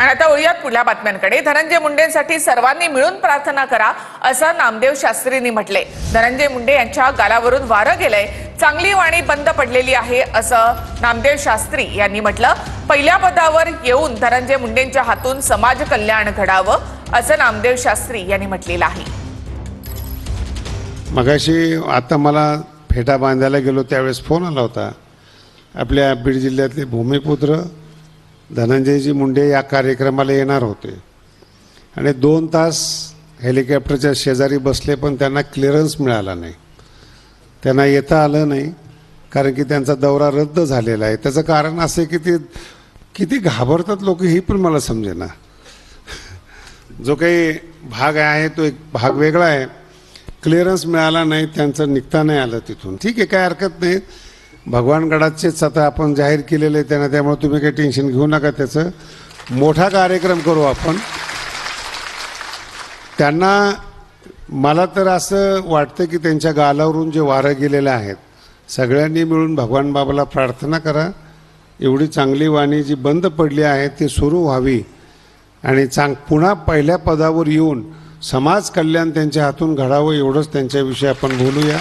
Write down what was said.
आणि आता वळूयात पुढल्या बातम्यांकडे। धनंजय मुंडेंसाठी सर्वांनी मिळून प्रार्थना करा असं नामदेव शास्त्रींनी म्हटले। धनंजय मुंडे यांच्या गालावरून वारं गेलंय, चांगली वाणी बंद पडलेली आहे असं नामदेव शास्त्री यांनी म्हटलं। पहिल्या पदावर येऊन धनंजय मुंडेंच्या हातून समाज कल्याण घडावं असं नामदेव शास्त्री यांनी म्हटलेलं आहे। मगाशी आता मला फेटा बांधायला गेलो त्यावेळेस फोन आला होता। आपल्या बीड जिल्ह्यातले भूमिपुत्र धनंजयजी मुंडे या कार्यक्रमाला येणार होते आणि 2 तास हेलिकॉप्टरच्या शेजारी बसले, पण त्यांना क्लिअरन्स मिळाला नाही, त्यांना येता आलं नाही, कारण की त्यांचा दौरा रद्द झालेला आहे। त्याचं कारण असं की ते किती घाबरतात लोक ही पण मला समजेना। जो काही भाग आहे तो एक भाग वेगळा आहे, क्लिअरन्स मिळाला नाही, त्यांचं निघता नाही आलं तिथून। ठीक आहे, काय हरकत नाही, भगवानगडाचेच आता आपण जाहीर केलेले आहे त्यांना, त्यामुळे तुम्ही काही टेन्शन घेऊ नका, त्याचं मोठा कार्यक्रम करू आपण। त्यांना मला तर असं वाटतं की त्यांच्या गालावरून जे वारं गेलेलं आहेत, सगळ्यांनी मिळून भगवान बाबाला प्रार्थना करा, एवढी चांगली वाणी जी बंद पडली आहे ती सुरू व्हावी आणि पुन्हा पहिल्या पदावर येऊन समाज कल्याण त्यांच्या हातून घडावं, एवढंच त्यांच्याविषयी आपण बोलूया।